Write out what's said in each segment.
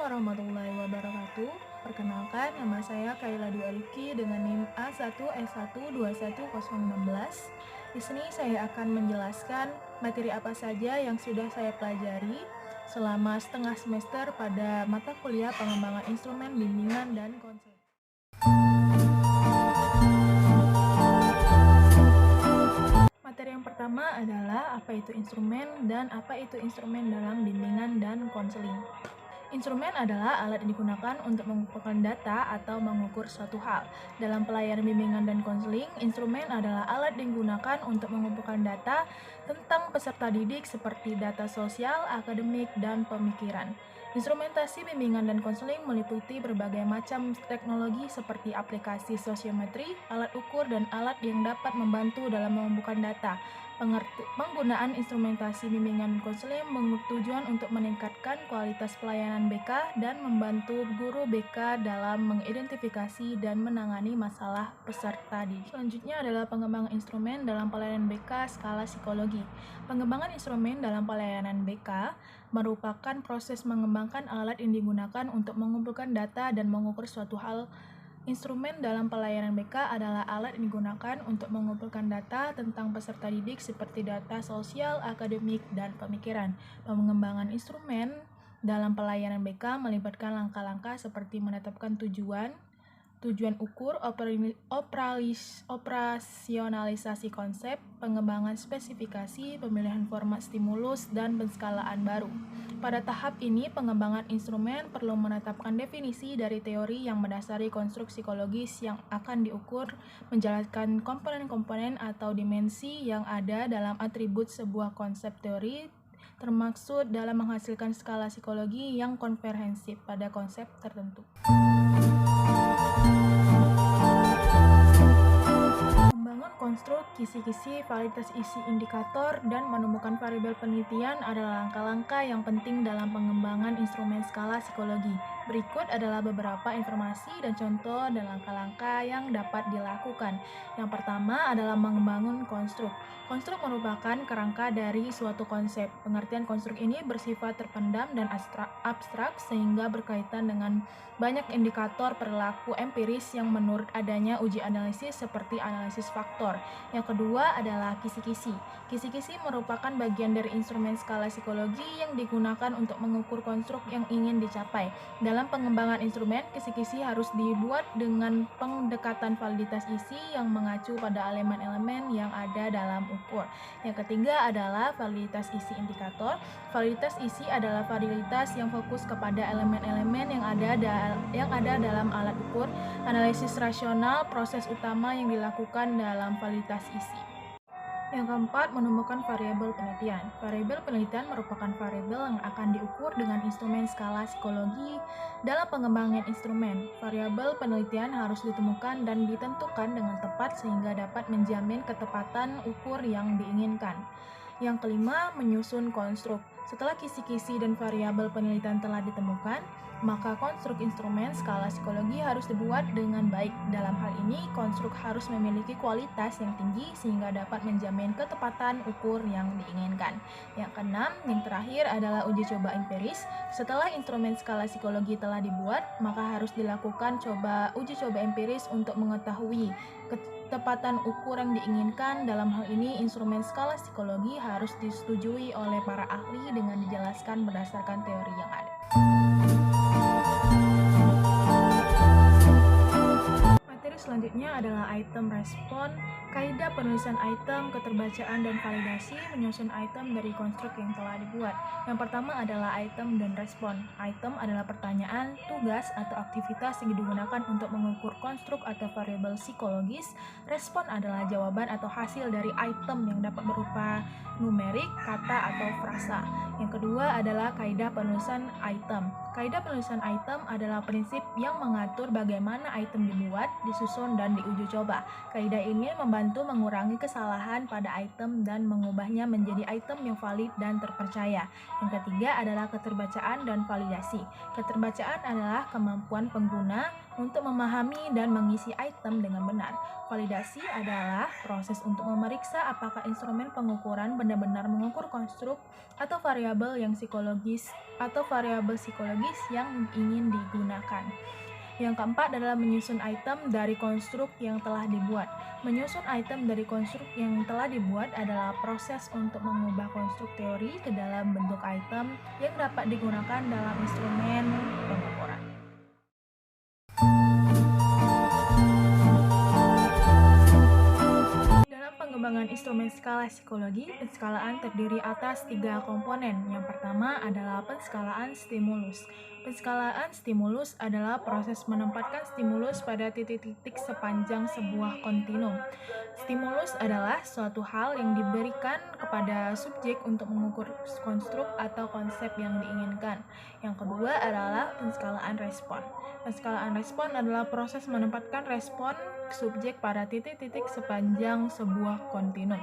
warahmatullahi wabarakatuh. Perkenalkan, nama saya Kaila Dwi Arifki dengan NIM A1S1210016. Di sini saya akan menjelaskan materi apa saja yang sudah saya pelajari selama setengah semester pada mata kuliah pengembangan instrumen bimbingan dan konseling. Materi yang pertama adalah apa itu instrumen dan apa itu instrumen dalam bimbingan dan konseling. Instrumen adalah alat yang digunakan untuk mengumpulkan data atau mengukur suatu hal. Dalam pelayanan bimbingan dan konseling, instrumen adalah alat yang digunakan untuk mengumpulkan data tentang peserta didik seperti data sosial, akademik, dan pemikiran. Instrumentasi bimbingan dan konseling meliputi berbagai macam teknologi seperti aplikasi sosiometri, alat ukur, dan alat yang dapat membantu dalam mengumpulkan data. Penggunaan instrumentasi bimbingan dan konseling bertujuan untuk meningkatkan kualitas pelayanan BK dan membantu guru BK dalam mengidentifikasi dan menangani masalah peserta didik. Selanjutnya adalah pengembangan instrumen dalam pelayanan BK skala psikologi. Pengembangan instrumen dalam pelayanan BK merupakan proses mengembangkan alat yang digunakan untuk mengumpulkan data dan mengukur suatu hal. Instrumen dalam pelayanan BK adalah alat yang digunakan untuk mengumpulkan data tentang peserta didik seperti data sosial, akademik, dan pemikiran. Pengembangan instrumen dalam pelayanan BK melibatkan langkah-langkah seperti menetapkan tujuan ukur, operasionalisasi konsep, pengembangan spesifikasi, pemilihan format stimulus, dan penskalaan baru. Pada tahap ini, pengembangan instrumen perlu menetapkan definisi dari teori yang mendasari konstruk psikologis yang akan diukur, menjelaskan komponen-komponen atau dimensi yang ada dalam atribut sebuah konsep teori, termaksud dalam menghasilkan skala psikologi yang komprehensif pada konsep tertentu. Membangun konstruk, kisi-kisi, validitas isi indikator, dan menemukan variabel penelitian adalah langkah-langkah yang penting dalam pengembangan instrumen skala psikologi. Berikut adalah beberapa informasi dan contoh dan langkah-langkah yang dapat dilakukan. Yang pertama adalah membangun konstruk. Konstruk merupakan kerangka dari suatu konsep. Pengertian konstruk ini bersifat terpendam dan abstrak sehingga berkaitan dengan banyak indikator perilaku empiris yang menurut adanya uji analisis seperti analisis faktor. Yang kedua adalah kisi-kisi. Kisi-kisi merupakan bagian dari instrumen skala psikologi yang digunakan untuk mengukur konstruk yang ingin dicapai. Dalam pengembangan instrumen, kisi-kisi harus dibuat dengan pendekatan validitas isi yang mengacu pada elemen-elemen yang ada dalam ukur. Yang ketiga adalah validitas isi indikator. Validitas isi adalah validitas yang fokus kepada elemen-elemen yang ada dalam alat ukur. Analisis rasional, proses utama yang dilakukan dalam validitas isi. Yang keempat, menemukan variabel penelitian. Variabel penelitian merupakan variabel yang akan diukur dengan instrumen skala psikologi dalam pengembangan instrumen. Variabel penelitian harus ditemukan dan ditentukan dengan tepat sehingga dapat menjamin ketepatan ukur yang diinginkan. Yang kelima, menyusun konstruk. Setelah kisi-kisi dan variabel penelitian telah ditemukan, maka konstruk instrumen skala psikologi harus dibuat dengan baik. Dalam hal ini, konstruk harus memiliki kualitas yang tinggi sehingga dapat menjamin ketepatan ukur yang diinginkan. Yang keenam, yang terakhir adalah uji coba empiris. Setelah instrumen skala psikologi telah dibuat, maka harus dilakukan uji coba empiris untuk mengetahui ketepatan ukur yang diinginkan. Dalam hal ini, instrumen skala psikologi harus disetujui oleh para ahli dengan dijelaskan berdasarkan teori yang ada. Materi selanjutnya adalah item respon, kaidah penulisan item, keterbacaan dan validasi, menyusun item dari konstruk yang telah dibuat. Yang pertama adalah item dan respon. Item adalah pertanyaan, tugas, atau aktivitas yang digunakan untuk mengukur konstruk atau variabel psikologis. Respon adalah jawaban atau hasil dari item yang dapat berupa numerik, kata, atau frasa. Yang kedua adalah kaidah penulisan item. Kaidah penulisan item adalah prinsip yang mengatur bagaimana item dibuat, disusun, dan diuji coba. Kaidah ini membantu membantu mengurangi kesalahan pada item dan mengubahnya menjadi item yang valid dan terpercaya. Yang ketiga adalah keterbacaan dan validasi. Keterbacaan adalah kemampuan pengguna untuk memahami dan mengisi item dengan benar. Validasi adalah proses untuk memeriksa apakah instrumen pengukuran benar-benar mengukur konstruk atau variabel psikologis yang ingin digunakan. Yang keempat adalah menyusun item dari konstruk yang telah dibuat. Menyusun item dari konstruk yang telah dibuat adalah proses untuk mengubah konstruk teori ke dalam bentuk item yang dapat digunakan dalam instrumen pengukuran. Dalam pengembangan instrumen skala psikologi, penskalaan terdiri atas 3 komponen. Yang pertama adalah penskalaan stimulus. Penskalaan stimulus adalah proses menempatkan stimulus pada titik-titik sepanjang sebuah kontinum. Stimulus adalah suatu hal yang diberikan kepada subjek untuk mengukur konstruk atau konsep yang diinginkan. Yang kedua adalah penskalaan respon. Penskalaan respon adalah proses menempatkan respon subjek pada titik-titik sepanjang sebuah kontinum.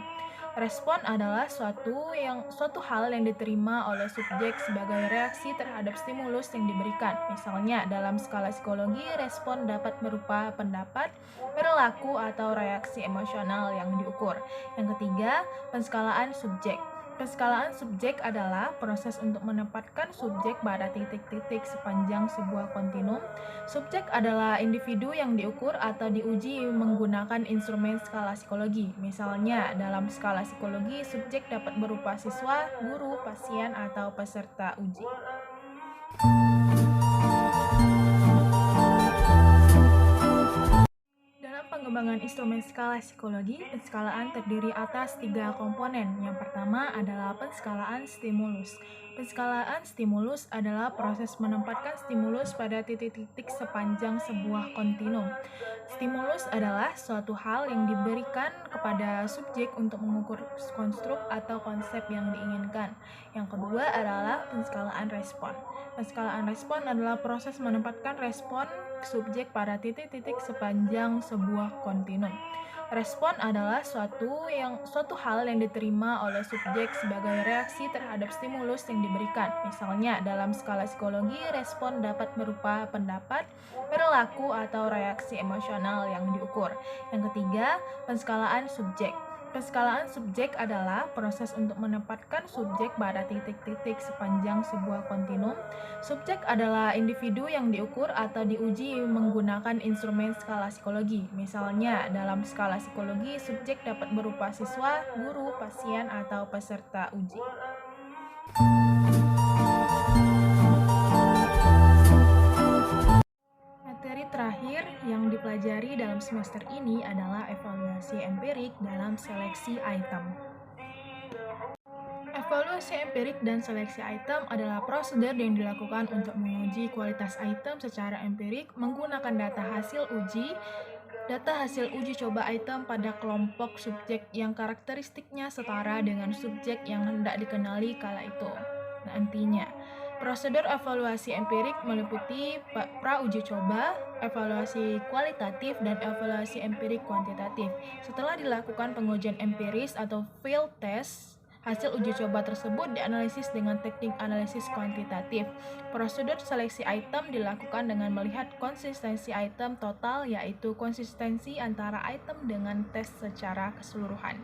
Respon adalah suatu hal yang diterima oleh subjek sebagai reaksi terhadap stimulus yang diberikan. Misalnya, dalam skala psikologi, respon dapat berupa pendapat, perilaku, atau reaksi emosional yang diukur. Yang ketiga, penskalaan subjek. Penskalaan subjek adalah proses untuk menempatkan subjek pada titik-titik sepanjang sebuah kontinum. Subjek adalah individu yang diukur atau diuji menggunakan instrumen skala psikologi. Misalnya, dalam skala psikologi, subjek dapat berupa siswa, guru, pasien, atau peserta uji. Pengembangan instrumen skala psikologi, penskalaan terdiri atas 3 komponen. Yang pertama adalah penskalaan stimulus. Penskalaan stimulus adalah proses menempatkan stimulus pada titik-titik sepanjang sebuah kontinum. Stimulus adalah suatu hal yang diberikan kepada subjek untuk mengukur konstruk atau konsep yang diinginkan. Yang kedua adalah penskalaan respon. Penskalaan respon adalah proses menempatkan respon subjek pada titik-titik sepanjang sebuah kontinum. Respon adalah suatu hal yang diterima oleh subjek sebagai reaksi terhadap stimulus yang diberikan. Misalnya, dalam skala psikologi, respon dapat berupa pendapat, perilaku, atau reaksi emosional yang diukur. Yang ketiga, penskalaan subjek. Penskalaan subjek adalah proses untuk menempatkan subjek pada titik-titik sepanjang sebuah kontinum. Subjek adalah individu yang diukur atau diuji menggunakan instrumen skala psikologi. Misalnya, dalam skala psikologi, subjek dapat berupa siswa, guru, pasien, atau peserta uji. Materi terakhir yang dipelajari dalam semester ini adalah evaluasi empirik dalam seleksi item. Evaluasi empirik dan seleksi item adalah prosedur yang dilakukan untuk menguji kualitas item secara empirik menggunakan data hasil uji coba item pada kelompok subjek yang karakteristiknya setara dengan subjek yang hendak dikenali kala itu. Nantinya, prosedur evaluasi empirik meliputi pra-uji coba, evaluasi kualitatif, dan evaluasi empirik kuantitatif. Setelah dilakukan pengujian empiris atau field test, hasil uji coba tersebut dianalisis dengan teknik analisis kuantitatif. Prosedur seleksi item dilakukan dengan melihat konsistensi item total, yaitu konsistensi antara item dengan tes secara keseluruhan.